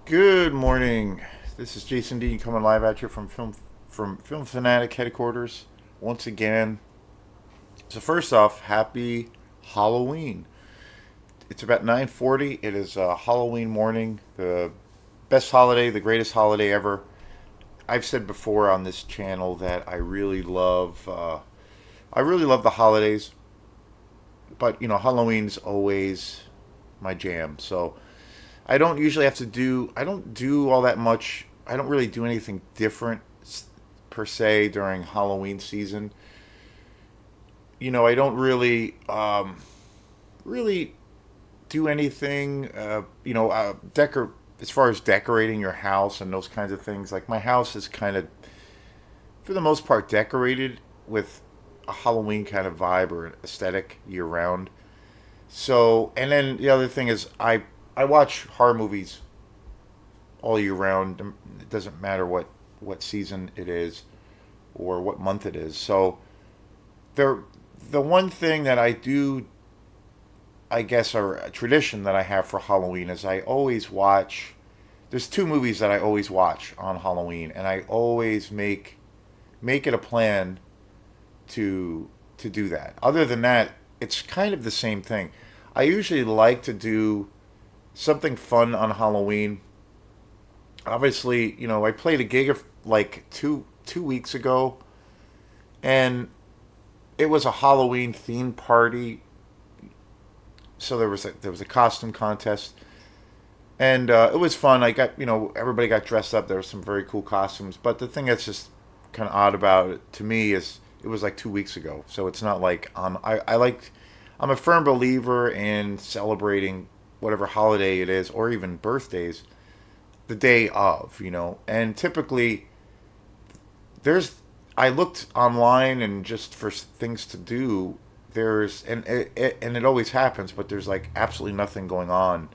Good morning. This is Jason D coming live at you from Film Fanatic headquarters once again. So first off, happy Halloween. It's about 9:40. It is Halloween morning, the best holiday, the greatest holiday ever. I've said before on this channel that I really love the holidays, but Halloween's always my jam. So I don't do all that much. I don't really do anything different per se during Halloween season. I don't really do anything, as far as decorating your house and those kinds of things. Like my house is kind of, for the most part, decorated with a Halloween kind of vibe or aesthetic year round. So, and then the other thing is I watch horror movies all year round. It doesn't matter what season it is or what month it is. So there, the one thing that I do, I guess, or a tradition that I have for Halloween is I always watch. There's two movies that I always watch on Halloween, and I always make it a plan to do that. Other than that, it's kind of the same thing. I usually like to do something fun on Halloween. Obviously, I played a gig of like two weeks ago, and it was a Halloween themed party. So there was a costume contest, and it was fun. I got everybody got dressed up. There were some very cool costumes. But the thing that's just kind of odd about it to me is it was like 2 weeks ago. So it's not like I'm a firm believer in celebrating whatever holiday it is, or even birthdays, the day of. And typically there's I looked online and just for things to do. And it always happens, but there's like absolutely nothing going on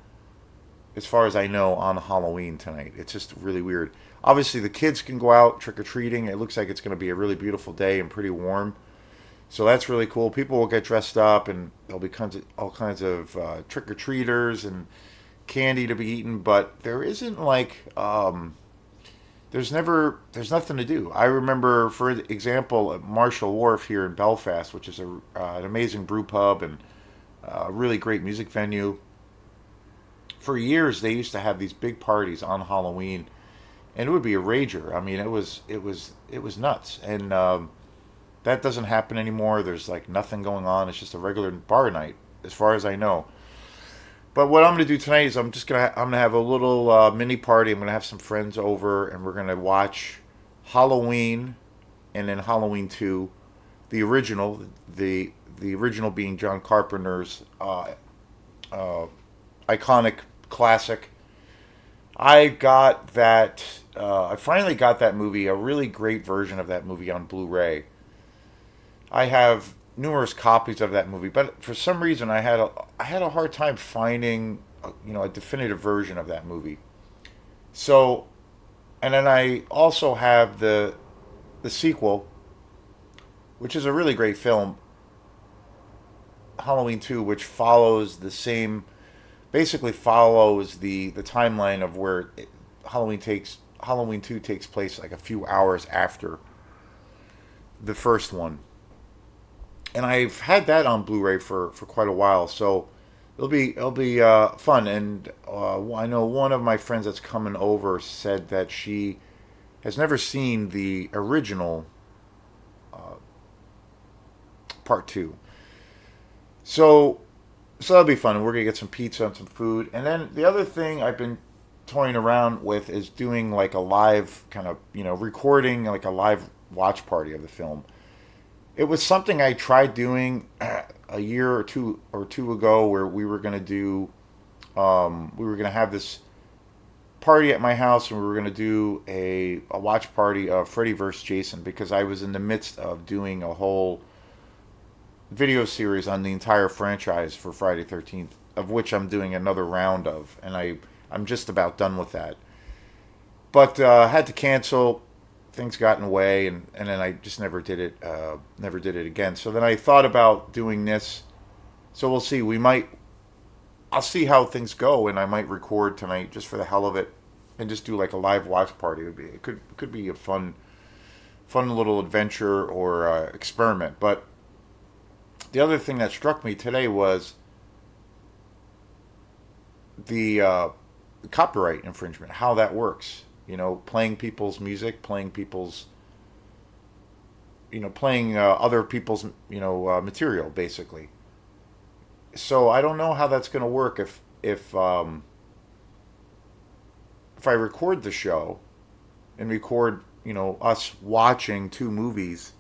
as far as I know on Halloween tonight. It's just really weird. Obviously, the kids can go out trick or treating. It looks like it's going to be a really beautiful day and pretty warm, so that's really cool. People will get dressed up, and there'll be all kinds of trick or treaters and candy to be eaten. But there isn't like there's nothing to do. I remember, for example, at Marshall Wharf here in Belfast, which is an amazing brew pub and a really great music venue. For years, they used to have these big parties on Halloween, and it would be a rager. I mean, it was nuts, and that doesn't happen anymore. There's like nothing going on. It's just a regular bar night, as far as I know. But what I'm gonna do tonight is I'm gonna have a little mini party. I'm gonna have some friends over, and we're gonna watch Halloween, and then Halloween 2, the original, the original being John Carpenter's uh, iconic classic. I got that. I finally got that movie, a really great version of that movie on Blu-ray. I have numerous copies of that movie, but for some reason I had a hard time finding a definitive version of that movie. So, and then I also have the sequel, which is a really great film, Halloween 2, which basically follows the timeline of where Halloween 2 takes place like a few hours after the first one. And I've had that on Blu-ray for quite a while, so it'll be fun. And I know one of my friends that's coming over said that she has never seen the original part 2. So that'll be fun. We're gonna get some pizza and some food, and then the other thing I've been toying around with is doing like a live kind of recording like a live watch party of the film. It was something I tried doing a year or two ago, where we were gonna have this party at my house, and we were gonna do a watch party of Freddy vs. Jason, because I was in the midst of doing a whole video series on the entire franchise for Friday 13th, of which I'm doing another round of, and I'm just about done with that. But had to cancel. Things got in the way, and then I just never did it. Never did it again. So then I thought about doing this. So we'll see. I'll see how things go, and I might record tonight just for the hell of it. and just do like a live watch party. It could be a fun little adventure or experiment. But the other thing that struck me today was the copyright infringement, how that works. Playing people's music, playing other people's material, basically. So I don't know how that's going to work if I record the show and record us watching two movies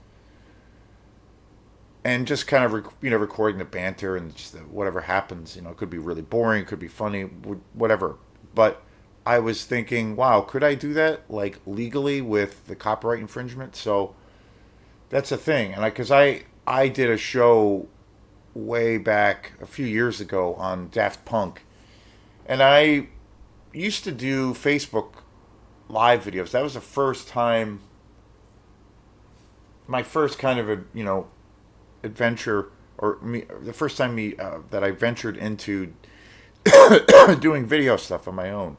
and just kind of recording the banter and just whatever happens. It could be really boring, it could be funny, whatever. But I was thinking, wow, could I do that like legally with the copyright infringement? So that's a thing, and because I did a show way back a few years ago on Daft Punk, and I used to do Facebook live videos. That was the first time, my first kind of adventure, or the first time that I ventured into doing video stuff on my own.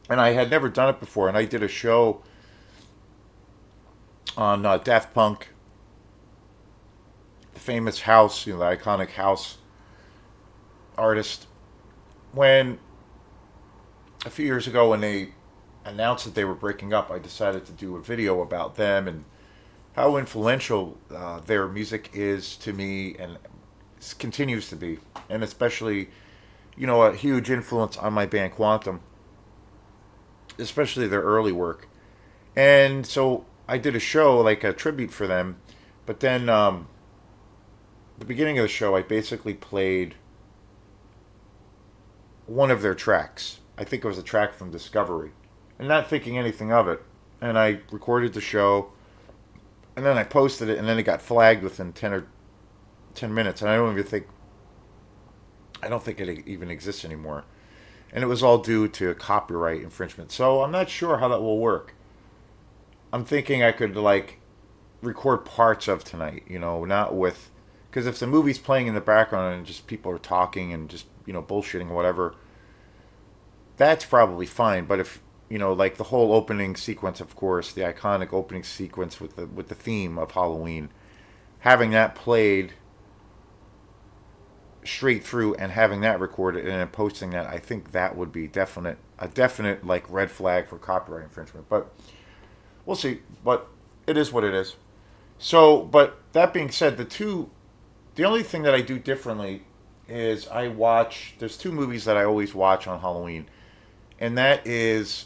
And I had never done it before, and I did a show on Daft Punk, the famous House, the iconic House artist. When a few years ago, when they announced that they were breaking up, I decided to do a video about them and how influential their music is to me and continues to be, and especially, a huge influence on my band Quantum, especially their early work. And so I did a show, like a tribute for them, but then the beginning of the show, I basically played one of their tracks. I think it was a track from Discovery, and not thinking anything of it. And I recorded the show, and then I posted it, and then it got flagged within 10 minutes, and I don't think it even exists anymore. And it was all due to copyright infringement. So I'm not sure how that will work. I'm thinking I could like record parts of tonight, not with, because if the movie's playing in the background and just people are talking and just bullshitting or whatever, that's probably fine. But if like the whole opening sequence, of course, the iconic opening sequence with the theme of Halloween, having that played straight through and having that recorded and then posting that, I think that would be a definite like red flag for copyright infringement. But we'll see. But it is what it is. So, but that being said, the only thing that I do differently is there's two movies that I always watch on Halloween, and that is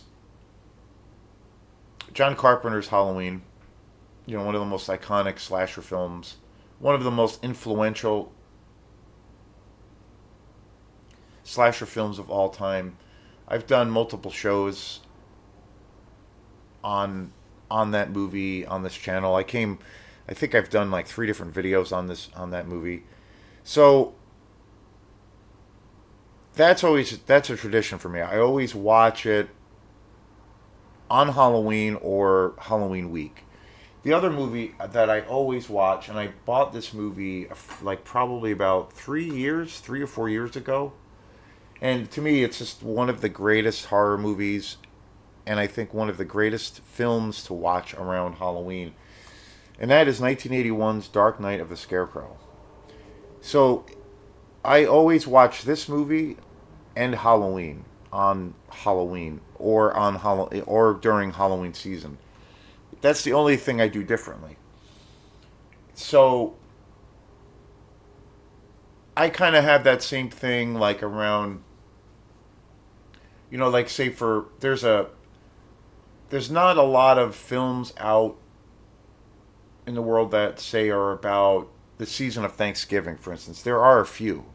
John Carpenter's Halloween, one of the most iconic slasher films, one of the most influential slasher films of all time. I've done multiple shows on that movie on this channel. I think I've done like 3 different videos on that movie. So that's a tradition for me. I always watch it on Halloween or Halloween week. The other movie that I always watch, and I bought this movie like probably about 3 or 4 years ago, and to me it's just one of the greatest horror movies, and I think one of the greatest films to watch around Halloween, and that is 1981's Dark Night of the Scarecrow. So I always watch this movie and Halloween on Halloween or during Halloween season. That's the only thing I do differently. So I kind of have that same thing like around, like say there's not a lot of films out in the world that say are about the season of Thanksgiving, for instance. There are a few.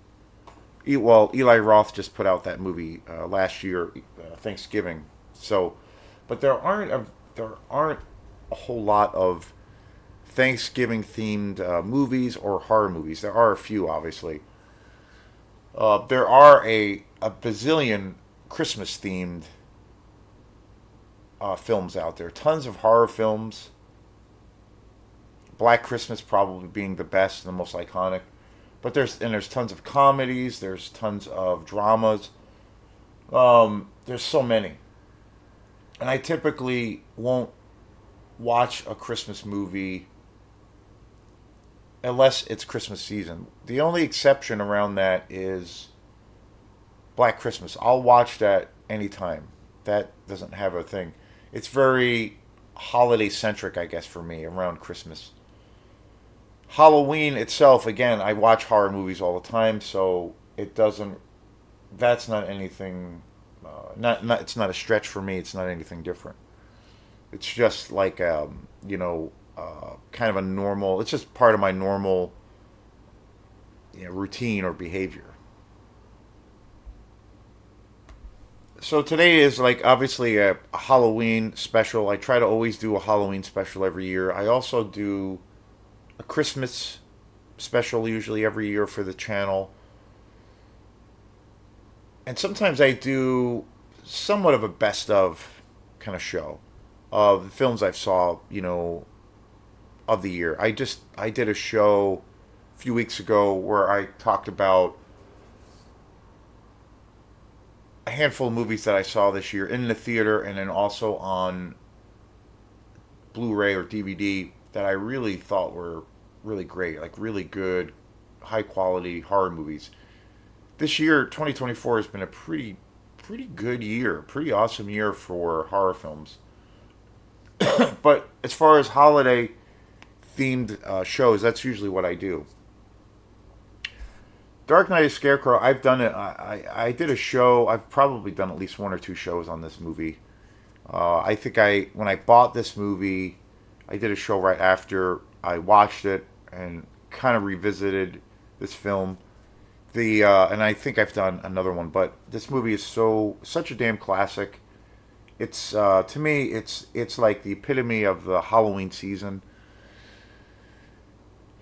Well, Eli Roth just put out that movie last year, Thanksgiving. So, but there aren't a whole lot of Thanksgiving themed movies or horror movies. There are a few, obviously. There are a bazillion Christmas themed films out there. Tons of horror films. Black Christmas probably being the best and the most iconic. But there's tons of comedies, there's tons of dramas, There's so many, and I typically won't watch a Christmas movie unless it's Christmas season. The only exception around that is Black Christmas. I'll watch that anytime. That doesn't have a thing. It's very holiday centric, I guess, for me around Christmas. Halloween itself, again, I watch horror movies all the time, so it doesn't. That's not anything. Not it's not a stretch for me. It's not anything different. It's just like kind of a normal. It's just part of my normal routine or behavior. So today is like obviously a Halloween special. I try to always do a Halloween special every year. I also do a Christmas special usually every year for the channel. And sometimes I do somewhat of a best of kind of show of the films I've saw, of the year. I did a show a few weeks ago where I talked about a handful of movies that I saw this year in the theater and then also on Blu-ray or DVD that I really thought were really great, like really good, high quality horror movies. This year, 2024, has been a pretty good year, pretty awesome year for horror films. But as far as holiday themed shows, that's usually what I do. Dark Knight of Scarecrow, I've done it. I did a show. I've probably done at least one or two shows on this movie. I think when I bought this movie, I did a show right after I watched it and kind of revisited this film. And I think I've done another one, but this movie is such a damn classic. It's to me, it's like the epitome of the Halloween season.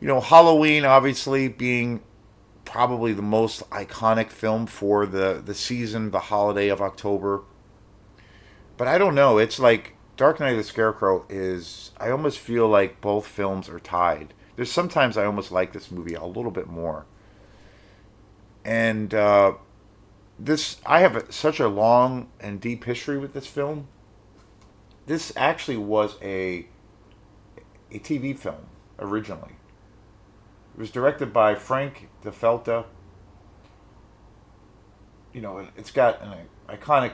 Halloween obviously being probably the most iconic film for the season, the holiday of October. But I don't know. It's like Dark Knight of the Scarecrow is. I almost feel like both films are tied. There's sometimes I almost like this movie a little bit more. And this, I have such a long and deep history with this film. This actually was a TV film originally. It was directed by Frank DeFelta. It's got an iconic.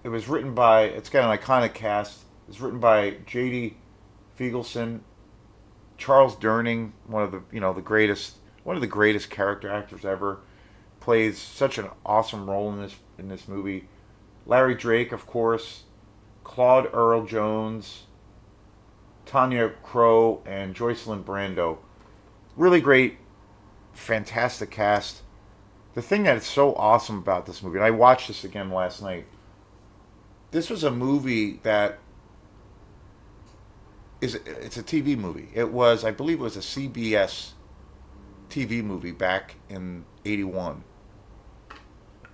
It was written by. It's got an iconic cast. It's written by J.D. Feigelson, Charles Durning, one of the greatest character actors ever. Plays such an awesome role in this movie. Larry Drake, of course, Claude Earl Jones, Tanya Crow, and Joycelyn Brando. Really great, fantastic cast. The thing that is so awesome about this movie, and I watched this again last night. This was a movie that it's a TV movie. It was, I believe, it was a CBS TV movie back in '81.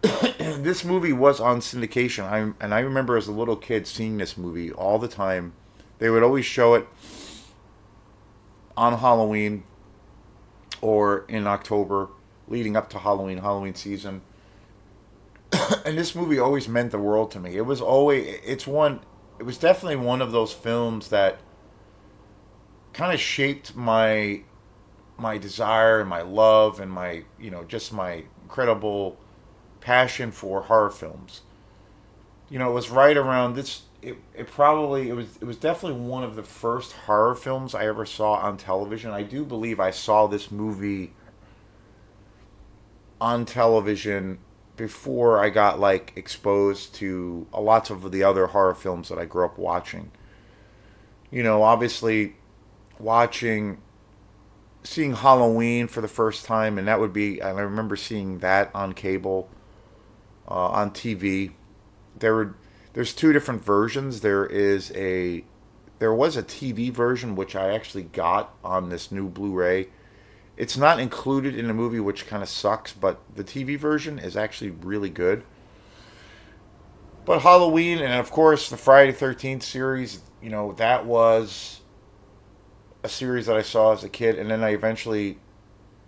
This movie was on syndication. And I remember as a little kid seeing this movie all the time. They would always show it on Halloween or in October, leading up to Halloween season. And this movie always meant the world to me. It was definitely one of those films that kind of shaped my desire and my love and my, just my incredible passion for horror films. It was right around this. It was definitely one of the first horror films I ever saw on television. I do believe I saw this movie on television before I got like exposed to a lots of the other horror films that I grew up watching. Obviously watching seeing Halloween for the first time, and I remember seeing that on cable, on TV. There's two different versions. There was a TV version which I actually got on this new Blu-ray. It's not included in the movie, which kind of sucks, but the TV version is actually really good. But Halloween and of course the Friday 13th series, that was a series that I saw as a kid, and then I eventually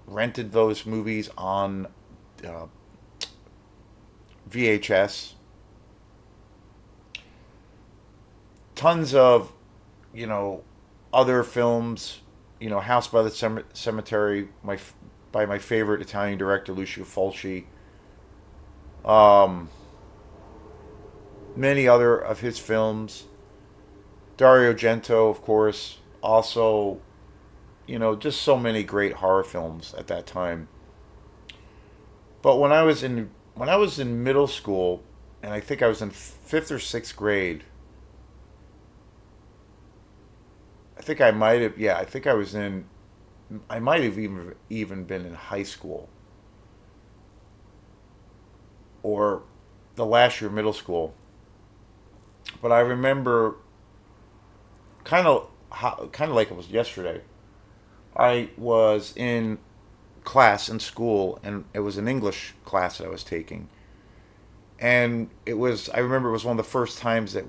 rented those movies on uh, VHS, tons of, you know, other films, House by the Cemetery, by my favorite Italian director Lucio Fulci. Um, Many other of his films. Dario Gento, of course. Also, just so many great horror films at that time. But when I was in middle school, and I think I was in fifth or sixth grade, I think I might have, yeah, I think I might have even been in high school or the last year of middle school. But I remember kind of like it was yesterday. I was in class in school, and it was an English class that I was taking, and I remember it was one of the first times that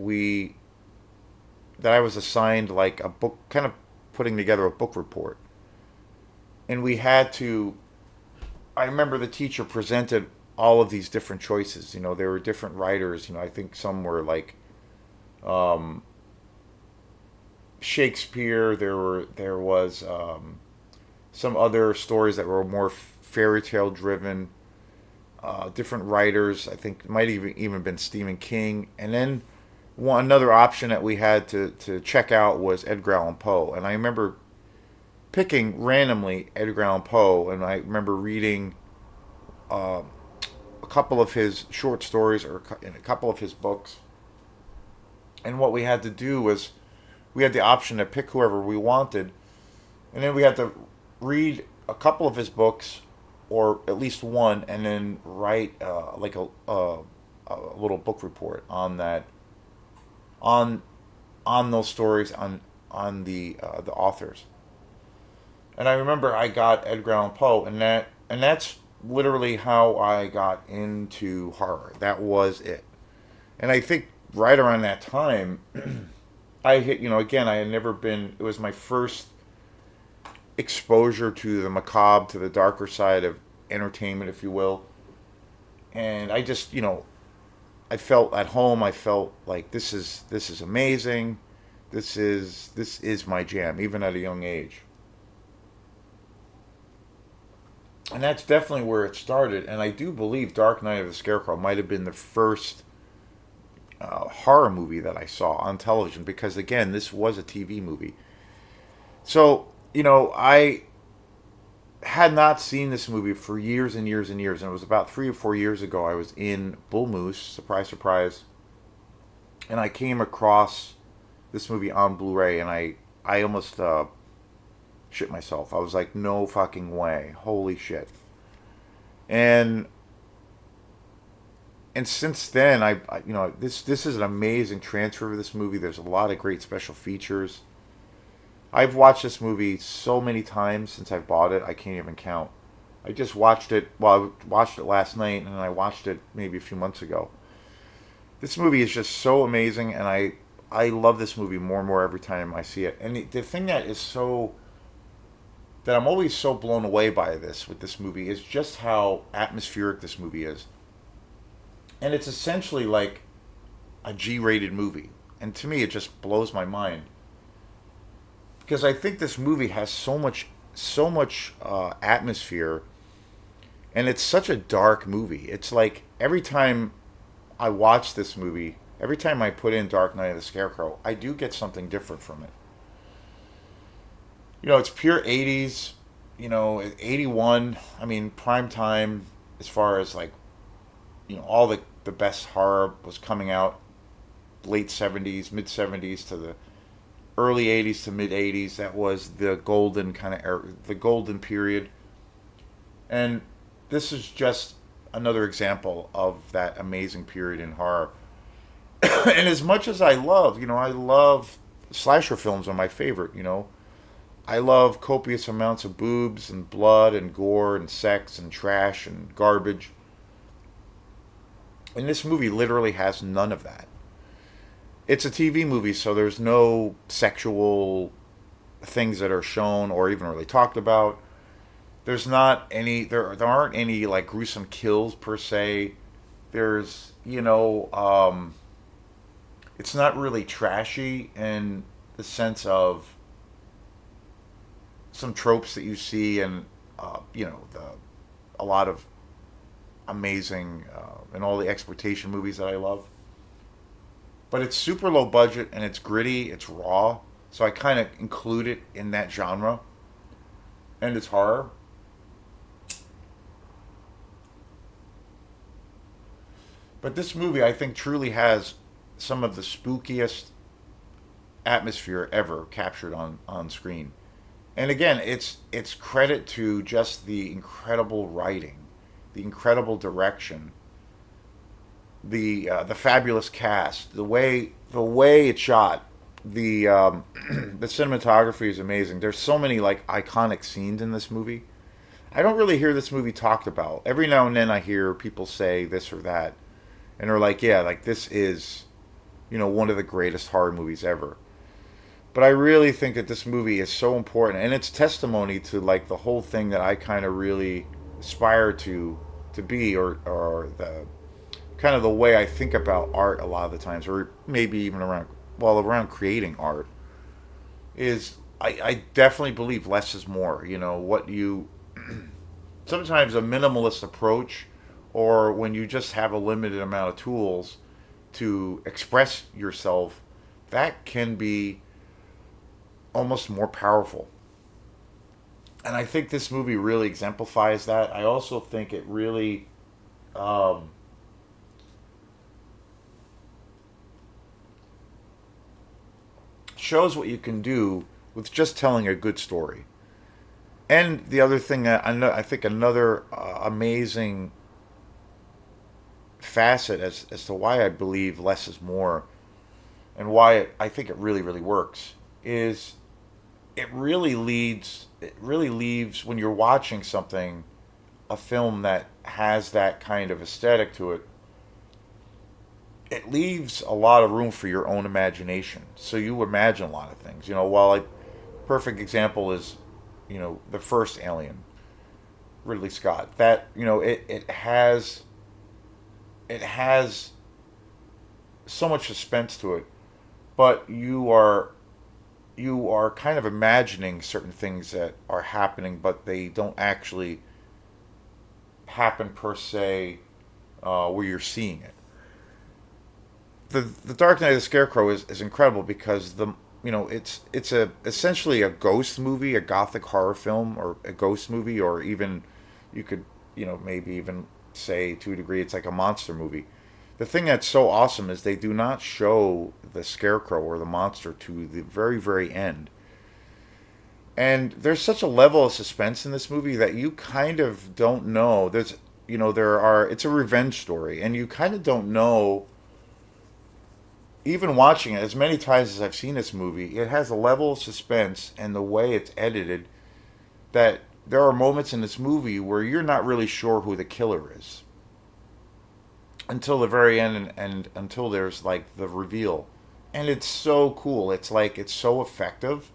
I was assigned like a book, kind of putting together a book report, and we had to. I remember the teacher presented all of these different choices. There were different writers. I think some were like um, Shakespeare. There was some other stories that were more fairy tale driven. Different writers. I think it might even been Stephen King, and then another option that we had to check out was Edgar Allan Poe. And I remember picking randomly Edgar Allan Poe, and I remember reading uh, a couple of his short stories or in a couple of his books. And what we had to do was we had the option to pick whoever we wanted, and then we had to read a couple of his books, or at least one, and then write like a little book report on that, on on those stories, on the authors. And I remember I got Edgar Allan Poe, and that's literally how I got into horror. That was it. And I think right around that time, I hit, again, I had never been. It was my first exposure to the macabre, to the darker side of entertainment, if you will. And I just, I felt at home. I felt like this is amazing. This is my jam, even at a young age. And that's definitely where it started. And I do believe Dark Night of the Scarecrow might have been the first horror movie that I saw on television, because again, this was a TV movie. So, I had not seen this movie for years and years and years, and it was about 3 or 4 years ago. I was in Bull Moose, surprise, surprise, and I came across this movie on Blu-ray, and I almost shit myself. I was like, no fucking way, holy shit. And since then, this is an amazing transfer of this movie. There's a lot of great special features. I've watched this movie so many times since I bought it, I can't even count. I just watched it. Well, I watched it last night, and I watched it maybe a few months ago. This movie is just so amazing, and I love this movie more and more every time I see it. And the thing that I'm always so blown away by with this movie is just how atmospheric this movie is. And it's essentially like a G-rated movie. And to me, it just blows my mind, because I think this movie has so much atmosphere, and it's such a dark movie. It's like every time I watch this movie, every time I put in Dark Night of the Scarecrow, I do get something different from it. It's pure 80s, 81. I mean, prime time, as far as like, all the best horror was coming out, late 70s, mid 70s to the early 80s to mid 80s. That was the golden kind of era, the golden period. And this is just another example of that amazing period in horror. And as much as I love slasher films are my favorite. I love copious amounts of boobs and blood and gore and sex and trash and garbage. And this movie literally has none of that. It's a TV movie, so there's no sexual things that are shown or even really talked about. There aren't any like gruesome kills per se. There's, it's not really trashy in the sense of some tropes that you see and, the a lot of amazing and all the exploitation movies that I love. But it's super low budget and it's gritty, it's raw. So I kind of include it in that genre. And it's horror. But this movie, I think, truly has some of the spookiest atmosphere ever captured on screen. And again, it's credit to just the incredible writing, the incredible direction, the fabulous cast, the way it's shot, the the cinematography is amazing. There's so many like iconic scenes in this movie. I don't really hear this movie talked about. Every now and then I hear people say this or that, and they're like, yeah, like this is, one of the greatest horror movies ever. But I really think that this movie is so important, and it's testimony to like the whole thing that I kind of really aspire to be, or the kind of the way I think about art a lot of the times, or maybe even around creating art, is I definitely believe less is more. What you sometimes a minimalist approach, or when you just have a limited amount of tools to express yourself, that can be almost more powerful. And I think this movie really exemplifies that. I also think it really um, shows what you can do with just telling a good story. And the other thing that I think another amazing facet as to why I believe less is more, and why I think it really really works, is it really leaves when you're watching something, a film that has that kind of aesthetic to it, it leaves a lot of room for your own imagination. So you imagine a lot of things. While a perfect example is, the first Alien, Ridley Scott. That it has so much suspense to it, but you are kind of imagining certain things that are happening, but they don't actually happen per se, where you're seeing it. The Dark Knight of the Scarecrow is incredible because it's a essentially a ghost movie, a gothic horror film, or a ghost movie, or even you could maybe even say to a degree it's like a monster movie. The thing that's so awesome is they do not show the Scarecrow or the monster to the very very end. And there's such a level of suspense in this movie that you kind of don't know. It's a revenge story, and you kind of don't know, even watching it as many times as I've seen this movie, it has a level of suspense and the way it's edited that there are moments in this movie where you're not really sure who the killer is until the very end, and until there's like the reveal. And it's so cool. It's like it's so effective.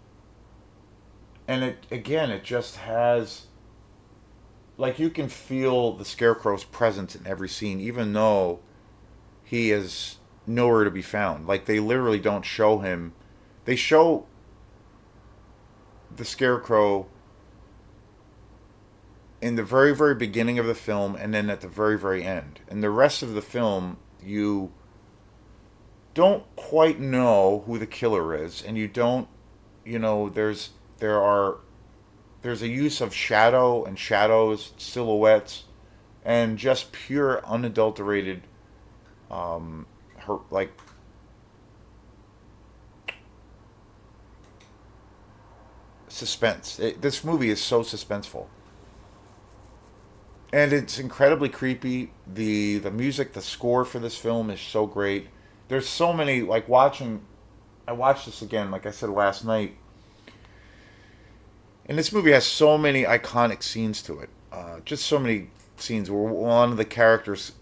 And it just has, like, you can feel the Scarecrow's presence in every scene, even though he is nowhere to be found. Like, they literally don't show him. They show the Scarecrow in the very, very beginning of the film, and then at the very, very end. And the rest of the film, you don't quite know who the killer is, and you don't, there are, there's a use of shadow and shadows, silhouettes, and just pure unadulterated, like, suspense. This movie is so suspenseful, and it's incredibly creepy. The music, the score for this film is so great. There's so many, like, watching. I watched this again, like I said last night, and this movie has so many iconic scenes to it. Just so many scenes where one of the characters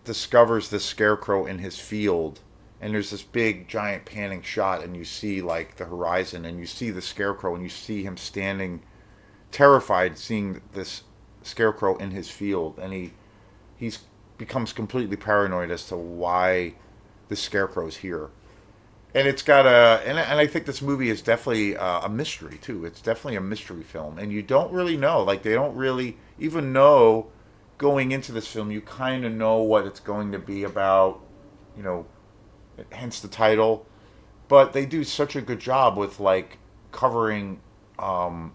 discovers the Scarecrow in his field, and there's this big giant panning shot, and you see like the horizon, and you see the Scarecrow, and you see him standing terrified, seeing this Scarecrow in his field, and he's becomes completely paranoid as to why the Scarecrow's here. And it's got and I think this movie is definitely a mystery too. It's definitely a mystery film, and you don't really know. Like they don't really even know going into this film. You kind of know what it's going to be about, you know, hence the title. But they do such a good job with like covering, um,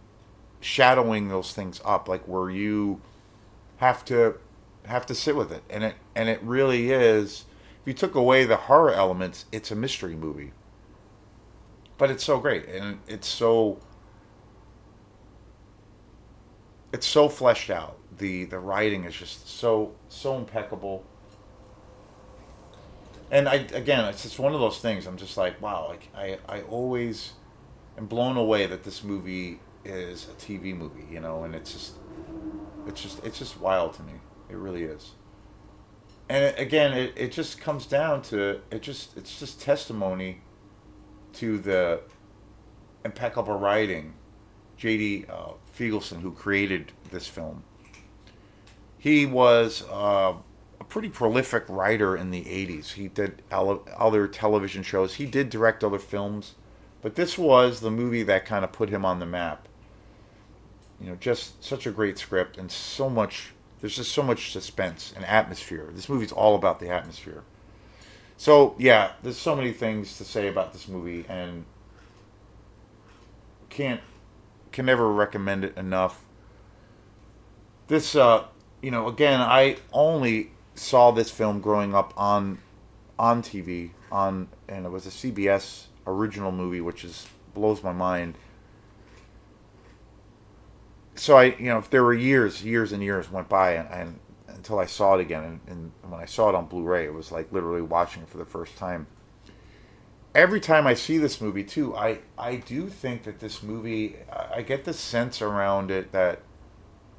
shadowing those things up, like where you have to sit with it, and it really is. If you took away the horror elements, it's a mystery movie, but it's so great, and it's so fleshed out. The writing is just so impeccable. And I again, it's just one of those things. I'm just like, wow, like I always am blown away that this movie is a TV movie, you know, and it's just wild to me. It really is. And again, it just comes down to it's just testimony to the impeccable writing. J.D. Fiegelson, who created this film, he was a pretty prolific writer in the '80s. He did other television shows. He did direct other films, but this was the movie that kind of put him on the map. You know, just such a great script and so much. There's just so much suspense and atmosphere. This movie's all about the atmosphere. So yeah, there's so many things to say about this movie, and can't can never recommend it enough. This, you know, again, I only saw this film growing up on TV and it was a CBS original movie, which is blows my mind. So I, you know, if there were years and years went by, and until I saw it again, and when I saw it on Blu-ray, it was like literally watching it for the first time. Every time I see this movie too, I do think that this movie, I get the sense around it that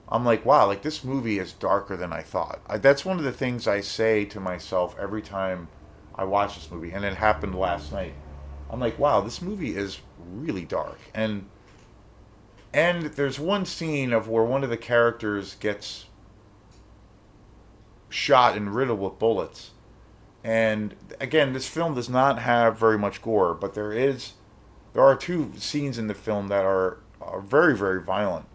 I'm like, wow, like this movie is darker than I thought. That's one of the things I say to myself every time I watch this movie, and it happened last night. I'm like, wow, this movie is really dark, and there's one scene of where one of the characters gets shot and riddled with bullets. And again, this film does not have very much gore, but there are two scenes in the film that are very violent.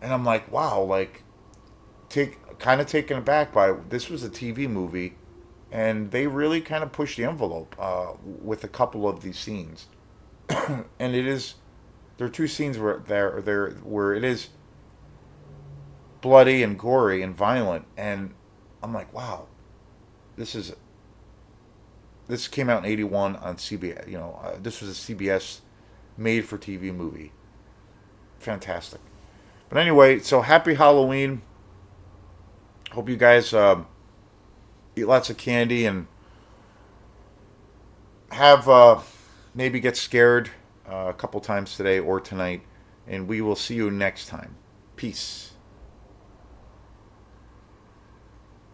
And I'm like, wow, like take kind of taken aback by this was a TV movie, and they really kind of pushed the envelope with a couple of these scenes. And there are two scenes where it is bloody and gory and violent, and I'm like, wow, this is this came out in '81 on CBS. You know, this was a CBS made for TV movie. Fantastic. But anyway, so happy Halloween. Hope you guys eat lots of candy and have maybe get scared a couple times today or tonight. And we will see you next time. Peace.